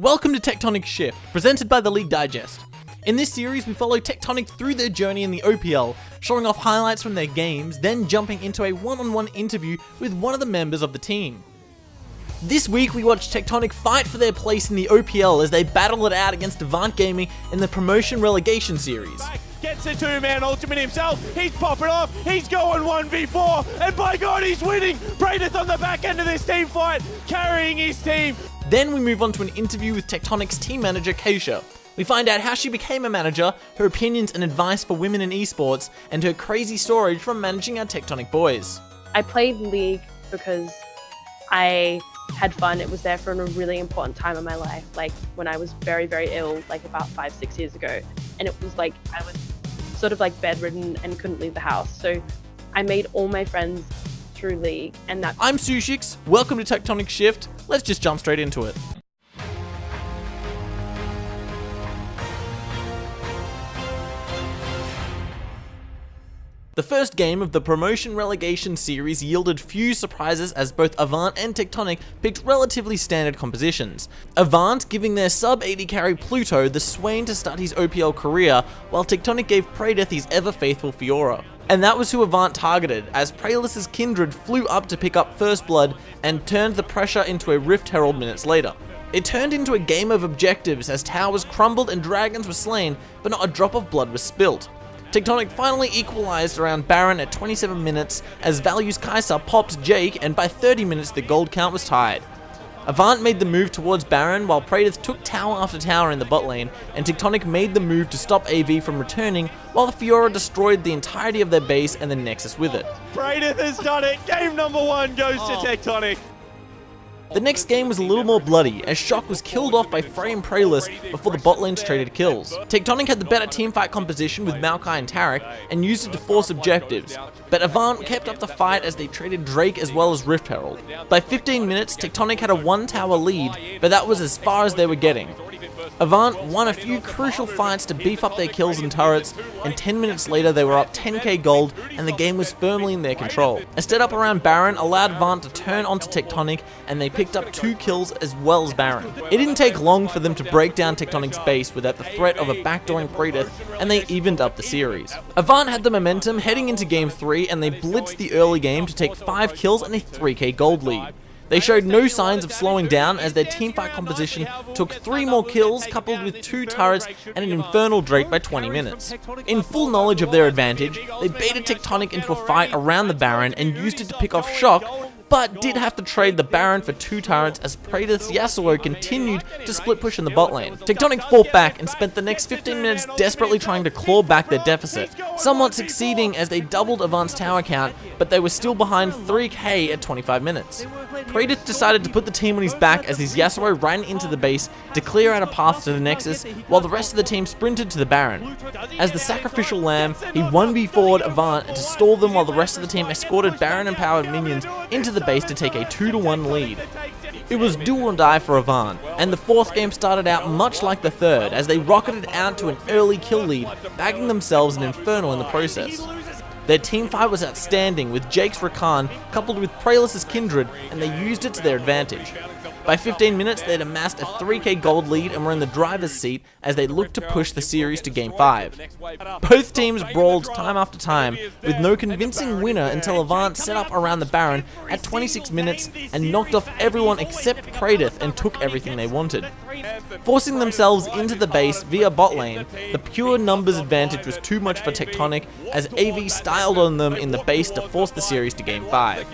Welcome to Tectonic Shift, presented by the League Digest. In this series, we follow Tectonic through their journey in the OPL, showing off highlights from their games, then jumping into a one-on-one interview with one of the members of the team. This week, we watched Tectonic fight for their place in the OPL as they battle it out against Avant Gaming in the Promotion Relegation series. Gets the two-man ultimate himself, he's popping off, he's going 1v4, and by God, he's winning! Braideth on the back end of this team fight, carrying his team. Then we move on to an interview with Tectonic's team manager, Keshia. We find out how she became a manager, her opinions and advice for women in esports, and her crazy story from managing our Tectonic boys. I played League because I had fun. It was there for a really important time in my life, like when I was very, very ill, like about 5-6 years ago. And it was like, I was sort of like bedridden and couldn't leave the house. So I made all my friends through League, and that— I'm Sushix, welcome to Tectonic Shift, let's just jump straight into it. The first game of the Promotion Relegation series yielded few surprises as both Avant and Tectonic picked relatively standard compositions. Avant giving their sub-80 carry Pluto the swain to start his OPL career, while Tectonic gave Praedeth his ever-faithful Fiora. And that was who Avant targeted, as Praelus's Kindred flew up to pick up First Blood and turned the pressure into a Rift Herald minutes later. It turned into a game of objectives as towers crumbled and dragons were slain, but not a drop of blood was spilt. Tectonic finally equalized around Baron at 27 minutes as Value's Kai'Sa popped Jake, and by 30 minutes the gold count was tied. Avant made the move towards Baron while Praedeth took tower after tower in the bot lane, and Tectonic made the move to stop AV from returning while the Fiora destroyed the entirety of their base and the Nexus with it. Praedeth has done it, game number 1 goes to Tectonic. The next game was a little more bloody, as Shock was killed off by Frey and Praelus before the bot lanes traded kills. Tectonic had the better teamfight composition with Maokai and Taric, and used it to force objectives, but Avant kept up the fight as they traded Drake as well as Rift Herald. By 15 minutes, Tectonic had a 1-tower lead, but that was as far as they were getting. Avant won a few crucial fights to beef up their kills and turrets, and 10 minutes later they were up 10k gold and the game was firmly in their control. A setup around Baron allowed Avant to turn onto Tectonic, and they picked up 2 kills as well as Baron. It didn't take long for them to break down Tectonic's base without the threat of a backdooring Praedeth, and they evened up the series. Avant had the momentum heading into game 3, and they blitzed the early game to take 5 kills and a 3k gold lead. They showed no signs of slowing down as their teamfight composition took 3 more kills coupled with 2 turrets and an Infernal Drake by 20 minutes. In full knowledge of their advantage, they baited Tectonic into a fight around the Baron and used it to pick off Shock, but did have to trade the Baron for 2 turrets as Praedeth's Yasuo continued to split push in the bot lane. Tectonic fought back and spent the next 15 minutes desperately trying to claw back their deficit, somewhat succeeding as they doubled Avant's tower count, but they were still behind 3k at 25 minutes. Praedeth decided to put the team on his back as his Yasuo ran into the base to clear out a path to the Nexus, while the rest of the team sprinted to the Baron. As the sacrificial lamb, he 1v4'd Avant to stall them while the rest of the team escorted Baron-empowered minions into the base to take a 2-1 lead. It was do or die for Avant, and the 4th game started out much like the 3rd as they rocketed out to an early kill lead, bagging themselves an Infernal in the process. Their teamfight was outstanding, with Jake's Rakan coupled with Praelus's Kindred, and they used it to their advantage. By 15 minutes, they'd amassed a 3k gold lead and were in the driver's seat as they looked to push the series to Game 5. Both teams brawled time after time, with no convincing winner until Avant set up around the Baron at 26 minutes and knocked off everyone except Praedeth and took everything they wanted. Forcing themselves into the base via bot lane, the pure numbers advantage was too much for Tectonic as AV styled on them in the base to force the series to Game 5.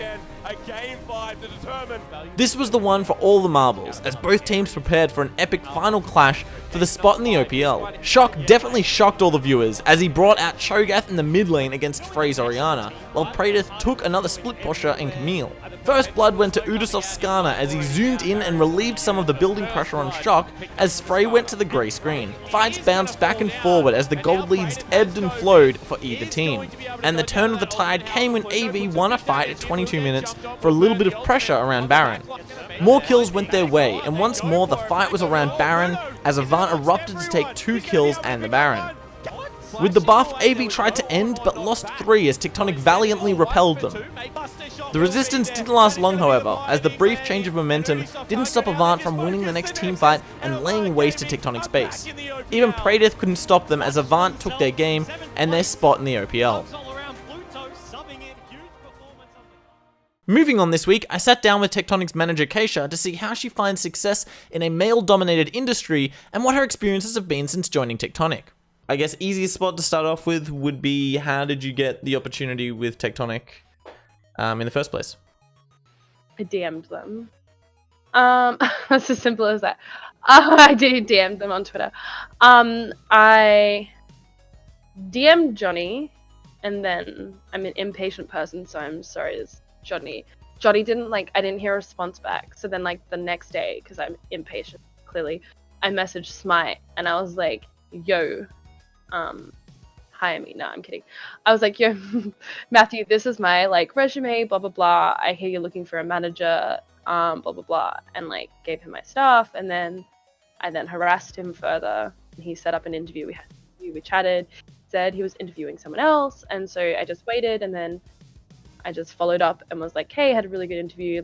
This was the one for all the marbles, as both teams prepared for an epic final clash for the spot in the OPL. Shock definitely shocked all the viewers, as he brought out Cho'Gath in the mid lane against Frey's Orianna, while Praedeth took another split pusher in Camille. First blood went to Ubisoft's Skarner as he zoomed in and relieved some of the building pressure on Shock as Frey went to the grey screen. Fights bounced back and forward as the gold leads ebbed and flowed for either team. And the turn of the tide came when AV won a fight at 22 minutes for a little bit of pressure around Baron. More kills went their way, and once more the fight was around Baron as Avant erupted to take 2 kills and the Baron. With the buff, AV tried to end but lost 3 as Tectonic valiantly repelled them. The resistance didn't last long, however, as the brief change of momentum didn't stop Avant from winning the next team fight and laying waste to Tectonic's base. Even Pradeath couldn't stop them as Avant took their game and their spot in the OPL. Moving on this week, I sat down with Tectonic's manager Keshia to see how she finds success in a male-dominated industry and what her experiences have been since joining Tectonic. I guess easiest spot to start off with would be, how did you get the opportunity with Tectonic in the first place? I DM'd them. That's as simple as that. I did DM them on Twitter. I DM'd Johnny, and then I'm an impatient person, so I'm sorry, it's Johnny. Johnny didn't I didn't hear a response back. So then the next day, because I'm impatient, clearly, I messaged Smite, and I was like, yo, hire me. No, I'm kidding. I was like, yo, Matthew, this is my resume, blah blah blah. I hear you're looking for a manager, blah blah blah, and gave him my stuff, and then I harassed him further. He set up an interview. We chatted, said he was interviewing someone else, and so I just waited, and then I just followed up and was like, hey, I had a really good interview,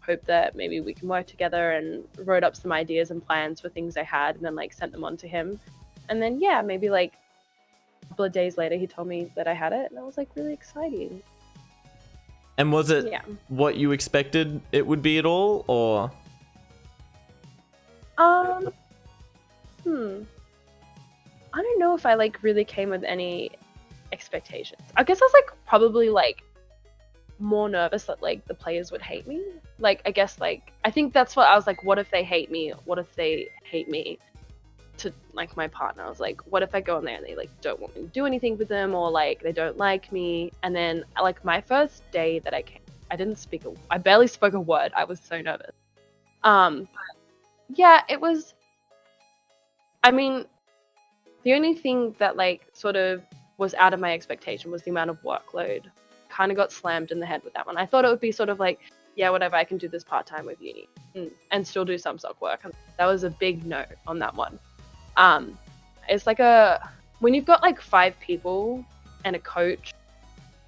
hope that maybe we can work together, and wrote up some ideas and plans for things I had, and then sent them on to him. And then yeah, maybe a couple of days later he told me that I had it, and I was really exciting. And was it what you expected it would be at all, or? I don't know if I really came with any expectations. I guess I was probably more nervous that the players would hate me. I guess I think that's what I was what if they hate me? What if they hate me to my partner? I was what if I go in there and they don't want me to do anything with them, or they don't like me? And then my first day that I came, I barely spoke a word. I was so nervous. But yeah, it was, I mean, the only thing that sort of was out of my expectation was the amount of workload. Kind of got slammed in the head with that one. I thought it would be sort of yeah, whatever, I can do this part-time with uni and still do SomeSuck work. And that was a big no on that one. It's when you've got 5 people and a coach,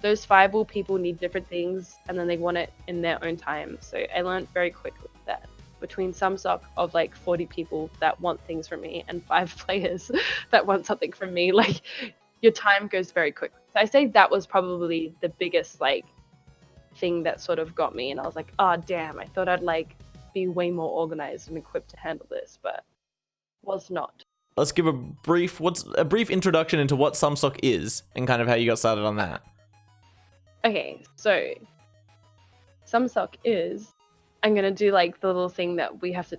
those 5 people need different things, and then they want it in their own time. So I learned very quickly that between SomeSuck of 40 people that want things from me and 5 players that want something from me, your time goes very quickly. So I say that was probably the biggest thing that sort of got me, and I was oh damn, I thought I'd be way more organized and equipped to handle this, but was not. Let's give a brief introduction into what SomeSuck is and kind of how you got started on that. Okay, so SomeSuck is, I'm gonna do the little thing that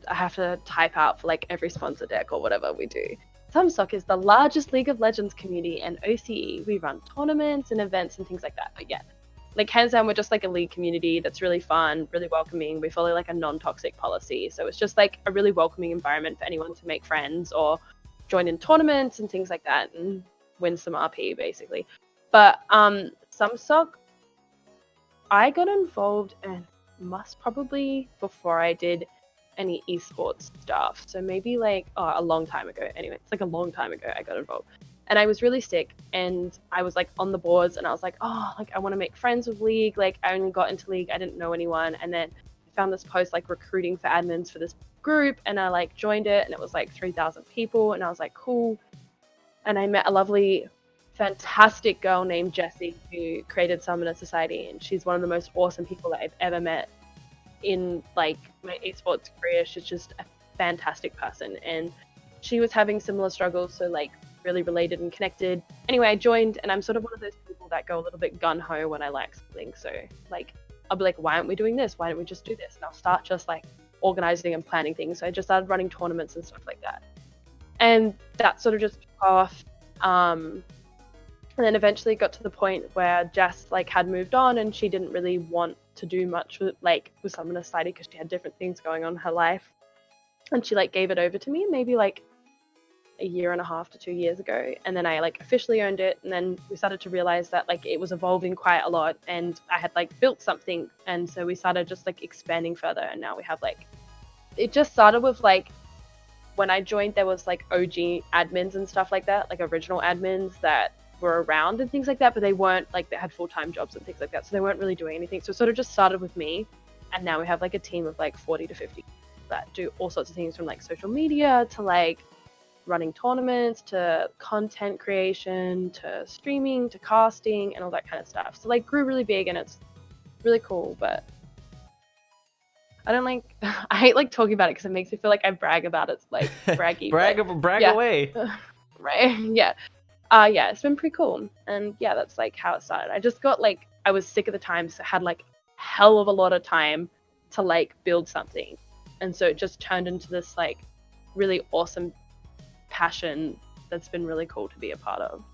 I have to type out for every sponsor deck or whatever we do. SomeSuck is the largest League of Legends community and OCE. We run tournaments and events and things like that. But yeah, hands down, we're just a league community that's really fun, really welcoming. We follow a non-toxic policy. So it's just a really welcoming environment for anyone to make friends or join in tournaments and things like that and win some RP basically. But SomeSuck, I got involved and must probably before I did any eSports stuff. So maybe a long time ago. Anyway, it's a long time ago I got involved. And I was really sick, and I was on the boards, and I was I want to make friends with League. I only got into League, I didn't know anyone, and then I found this post recruiting for admins for this group, and I joined it, and it was 3,000 people, and I was cool. And I met a lovely, fantastic girl named Jessie who created Summoner Society, and she's one of the most awesome people that I've ever met in my esports career. She's just a fantastic person, and she was having similar struggles, so really related and connected. Anyway, I joined, and I'm sort of one of those people that go a little bit gun-ho when I like something. So I'll be why aren't we doing this? Why don't we just do this? And I'll start just organizing and planning things. So I just started running tournaments and stuff like that, and that sort of just took off. And then eventually got to the point where Jess had moved on, and she didn't really want to do much with Summoner Society because she had different things going on in her life, and she gave it over to me maybe a year and a half to 2 years ago, and then I officially owned it. And then we started to realize that it was evolving quite a lot, and I had built something, and so we started just expanding further, and now we have it just started with when I joined there was OG admins and stuff like that, original admins that were around and things like that, but they weren't like, they had full-time jobs and things like that, so they weren't really doing anything. So it sort of just started with me, and now we have like a team of like 40 to 50 that do all sorts of things, from like social media to like running tournaments to content creation to streaming to casting and all that kind of stuff. So like grew really big, and it's really cool. But I don't like I hate like talking about it because it makes me feel like I brag about it, like braggy. brag yeah. away. Right. Yeah. Yeah, it's been pretty cool. And yeah, that's like how it started. I just got like, I was sick at the time, so I had like hell of a lot of time to like build something. And so it just turned into this like really awesome passion that's been really cool to be a part of.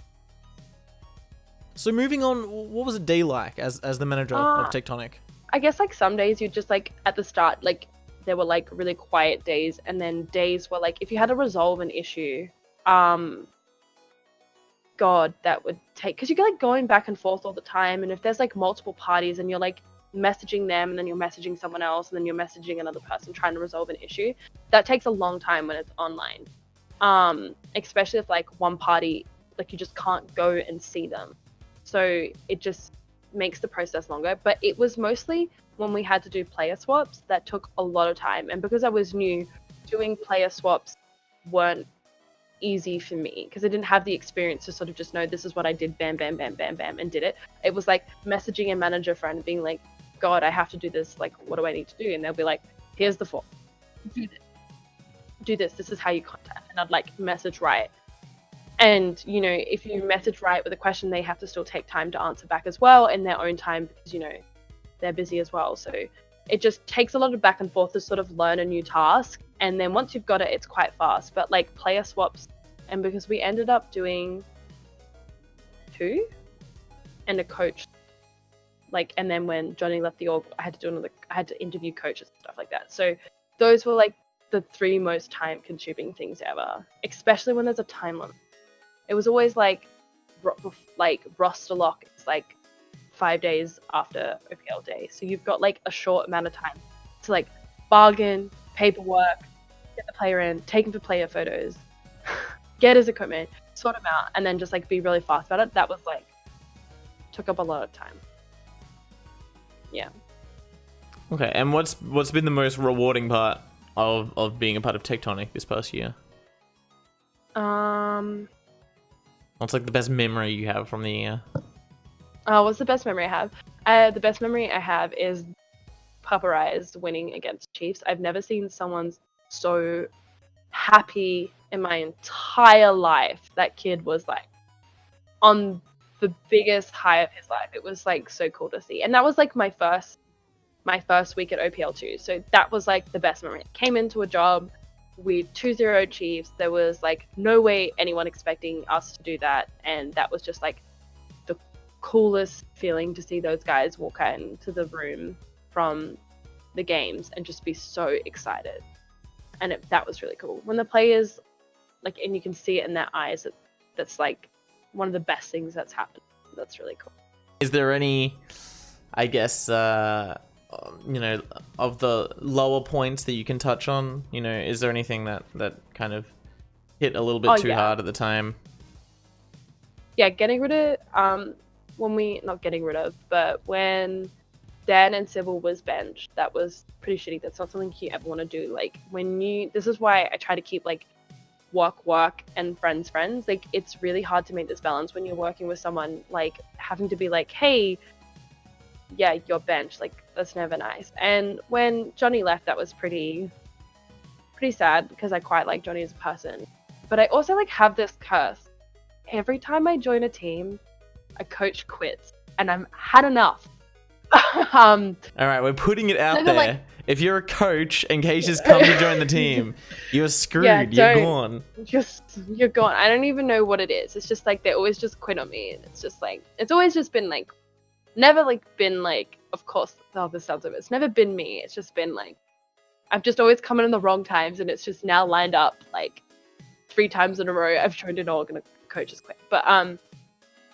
So moving on, what was a day like as the manager of Tectonic? I guess like some days you just like at the start, like there were like really quiet days, and then days where like if you had to resolve an issue, God, that would take, because you're like going back and forth all the time, and if there's like multiple parties and you're like messaging them and then you're messaging someone else and then you're messaging another person trying to resolve an issue, that takes a long time when it's online, especially if like one party, like you just can't go and see them, so it just makes the process longer. But it was mostly when we had to do player swaps that took a lot of time, and because I was new, doing player swaps weren't easy for me because I didn't have the experience to sort of just know this is what I did, bam bam bam bam bam, and did it. It was like messaging a manager friend and being like, God, I have to do this, like what do I need to do? And they'll be like, here's the form, do this, this is how you contact. And I'd like message right, and you know, if you message right with a question, they have to still take time to answer back as well in their own time, because you know they're busy as well. So it just takes a lot of back and forth to sort of learn a new task, and then once you've got it, it's quite fast. But like player swaps, and because we ended up doing 2 and a coach, like, and then when Johnny left the org, I had to interview coaches and stuff like that. So those were like the 3 most time consuming things ever, especially when there's a time limit. It was always like roster lock, it's like 5 days after OPL day, so you've got like a short amount of time to like bargain, paperwork, get the player in, take him for player photos, get his equipment, sort him out, and then just like be really fast about it. That was like took up a lot of time. Yeah. Okay, and what's been the most rewarding part of being a part of Tectonic this past year? What's like the best memory you have from the year? What's the best memory I have? The best memory I have is Paparized winning against Chiefs. I've never seen someone so happy in my entire life. That kid was like on the biggest high of his life. It was like so cool to see. And that was like my first week at OPL2. So that was like the best memory. Came into a job, we 2-0 Chiefs. There was like no way anyone expecting us to do that. And that was just like the coolest feeling to see those guys walk out into the room from the games and just be so excited. And that was really cool. When the players, like, and you can see it in their eyes, that's like one of the best things that's happened. That's really cool. Is there any, I guess, you know, of the lower points that you can touch on? You know, is there anything that kind of hit a little bit too hard at the time? Yeah, getting rid of, not getting rid of, but when Dan and Sybil was benched, that was pretty shitty. That's not something you ever want to do. Like this is why I try to keep like work and friends. Like it's really hard to make this balance when you're working with someone, like having to be like, hey, yeah, you're benched. Like that's never nice. And when Johnny left, that was pretty sad because I quite like Johnny as a person. But I also like have this curse. Every time I join a team, a coach quits and I've had enough. All right, we're putting it out there. Like, if you're a coach and Keshia's come to join the team, you're screwed. Yeah, you're gone. You're gone. I don't even know what it is. It's just like they always just quit on me, and it's just like it's always just been like, never like been like. Of course, this sounds of it. It's never been me. It's just been like, I've just always come in the wrong times, and it's just now lined up like 3 times in a row. I've joined an org and a coach has quit. But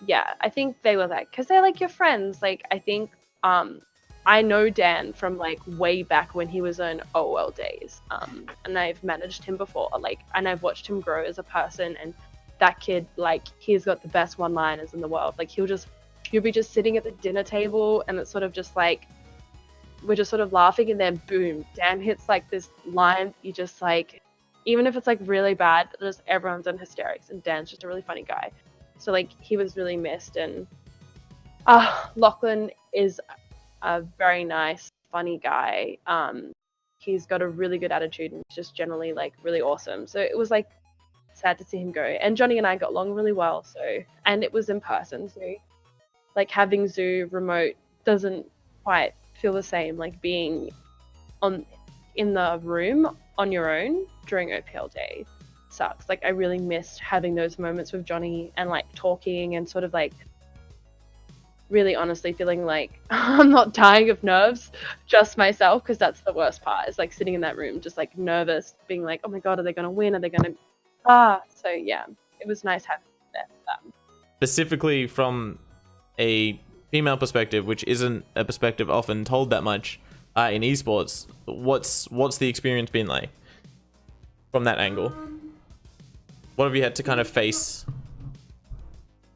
yeah, I think they were like, because they're like your friends. Like I think. I know Dan from like way back when he was in OL days, and I've managed him before, like, and I've watched him grow as a person, and that kid, like, he's got the best one-liners in the world. Like, you'll be just sitting at the dinner table, and it's sort of just like, we're just sort of laughing, and then boom, Dan hits like this line. You just like, even if it's like really bad, just everyone's in hysterics, and Dan's just a really funny guy. So like, he was really missed. And Lachlan is a very nice, funny guy. He's got a really good attitude, and he's just generally like really awesome. So it was like sad to see him go. And Johnny and I got along really well. So, and it was in person. So like, having Zoo remote doesn't quite feel the same, like being in the room on your own during OPL day sucks. Like, I really missed having those moments with Johnny and like talking and sort of like really honestly feeling like I'm not dying of nerves, just myself, because that's the worst part, is like sitting in that room just like nervous, being like, oh my god, are they gonna win, are they gonna so yeah, it was nice having that. Specifically from a female perspective, which isn't a perspective often told that much in esports, what's the experience been like from that angle? What have you had to kind of face?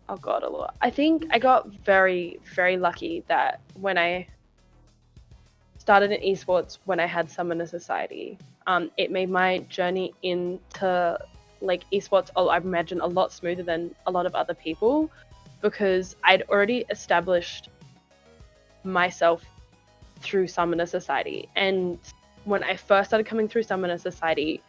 Oh god, a lot. I think I got very, very lucky that when I started in esports, when I had Summoner Society, it made my journey into like esports, I imagine, a lot smoother than a lot of other people, because I'd already established myself through Summoner Society. And when I first started coming through Summoner Society,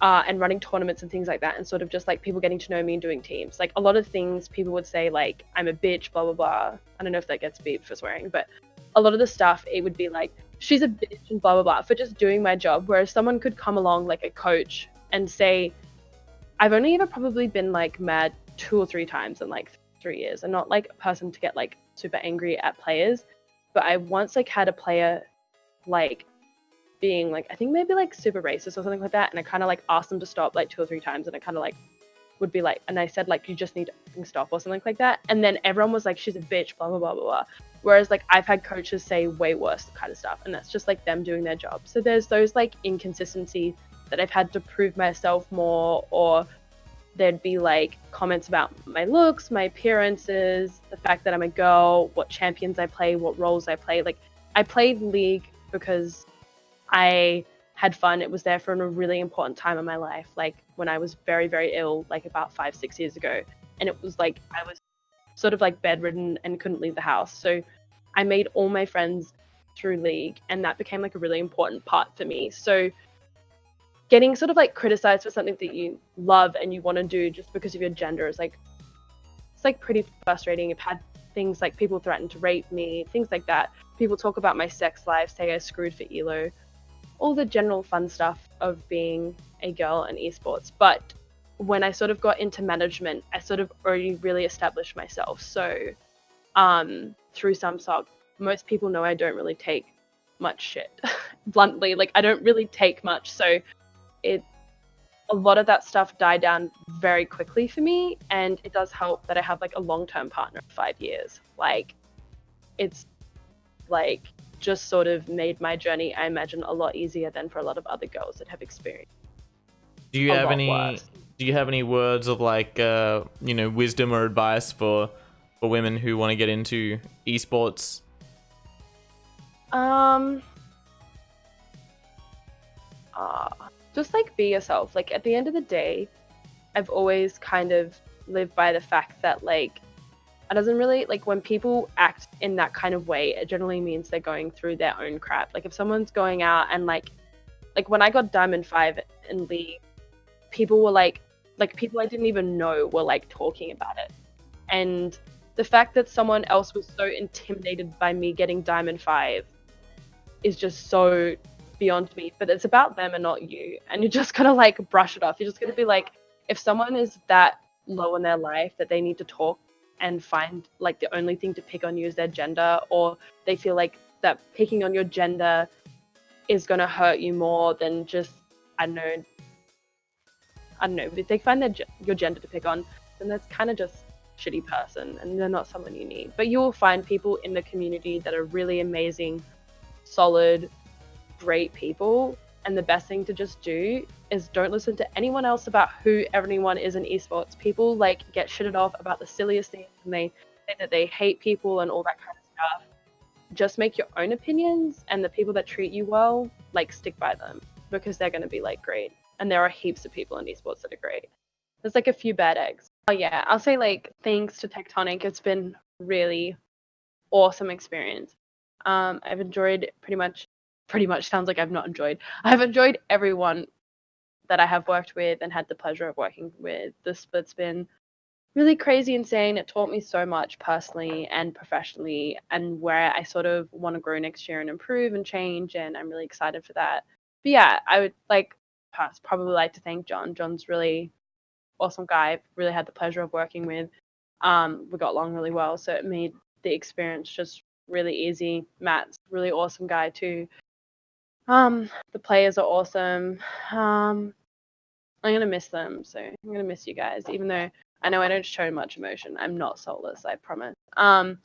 and running tournaments and things like that, and sort of just like people getting to know me and doing teams, like a lot of things people would say, like, I'm a bitch, blah blah blah. I don't know if that gets beeped for swearing, but a lot of the stuff, it would be like, she's a bitch and blah blah blah, for just doing my job. Whereas someone could come along, like a coach, and say, I've only ever probably been like mad 2 or 3 times in like 3 years. I'm not like a person to get like super angry at players, but I once like had a player like being like, I think maybe like super racist or something like that, and I kind of like asked them to stop like 2 or 3 times, and I kind of like would be like, and I said like, you just need to stop or something like that, and then everyone was like, she's a bitch, blah blah blah blah blah. Whereas like, I've had coaches say way worse kind of stuff, and that's just like them doing their job. So there's those like inconsistencies that I've had to prove myself more, or there'd be like comments about my looks, my appearances, the fact that I'm a girl, what champions I play, what roles I play. Like, I played League because I had fun. It was there for a really important time in my life, like when I was very, very ill, like about 5-6 years ago. And it was like, I was sort of like bedridden and couldn't leave the house. So I made all my friends through League, and that became like a really important part for me. So getting sort of like criticized for something that you love and you want to do just because of your gender is like, it's like pretty frustrating. I've had things like people threaten to rape me, things like that. People talk about my sex life, say I screwed for ELO, all the general fun stuff of being a girl in esports. But when I sort of got into management, I sort of already really established myself. So through SomeSuck, most people know I don't really take much shit. Bluntly, like, I don't really take much. So a lot of that stuff died down very quickly for me, and it does help that I have like a long-term partner of 5 years. Like, it's like just sort of made my journey, I imagine, a lot easier than for a lot of other girls that have experienced. Do you have any words of like wisdom or advice for women who want to get into esports? Just like, be yourself. Like, at the end of the day, I've always kind of lived by the fact that like, it doesn't really, like, when people act in that kind of way, it generally means they're going through their own crap. Like, if someone's going out and like when I got Diamond 5 in League, people were like people I didn't even know were like talking about it. And the fact that someone else was so intimidated by me getting Diamond 5 is just so beyond me. But it's about them and not you. And you're just gonna like brush it off. You're just gonna be like, if someone is that low in their life that they need to talk and find like the only thing to pick on you is their gender, or they feel like that picking on your gender is gonna hurt you more than just, I don't know, if they find your gender to pick on, then that's kind of just a shitty person, and they're not someone you need. But you will find people in the community that are really amazing, solid, great people, and the best thing to just do is don't listen to anyone else about who everyone is in esports. People like get shitted off about the silliest things, and they say that they hate people and all that kind of stuff. Just make your own opinions, and the people that treat you well, like, stick by them, because they're going to be like great. And there are heaps of people in esports that are great. There's like a few bad eggs. Oh yeah, I'll say like thanks to Tectonic, it's been really awesome experience. I've enjoyed pretty much sounds like I've not enjoyed. I've enjoyed everyone that I have worked with and had the pleasure of working with. The split's been really crazy, insane. It taught me so much personally and professionally, and where I sort of want to grow next year and improve and change, and I'm really excited for that. But yeah, I would probably like to thank John. John's really awesome guy. Really had the pleasure of working with. We got along really well, so it made the experience just really easy. Matt's really awesome guy too. The players are awesome. I'm gonna miss them, so I'm gonna miss you guys, even though I know I don't show much emotion. I'm not soulless, I promise. I'll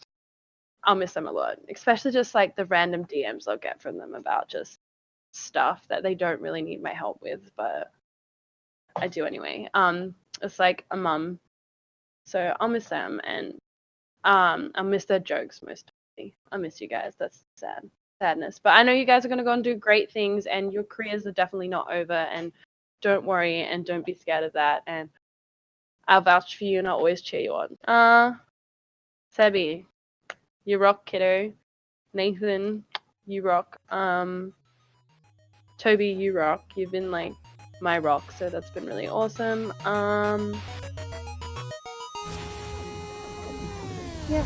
miss them a lot, especially just like the random DMs I'll get from them about just stuff that they don't really need my help with, but I do anyway. It's like a mum, so I'll miss them, and I'll miss their jokes mostly. I miss you guys. That's sadness, but I know you guys are gonna go and do great things, and your careers are definitely not over. And don't worry, and don't be scared of that. And I'll vouch for you, and I'll always cheer you on. Sebi, you rock, kiddo. Nathan, you rock. Toby, you rock. You've been like my rock, so that's been really awesome. Yeah.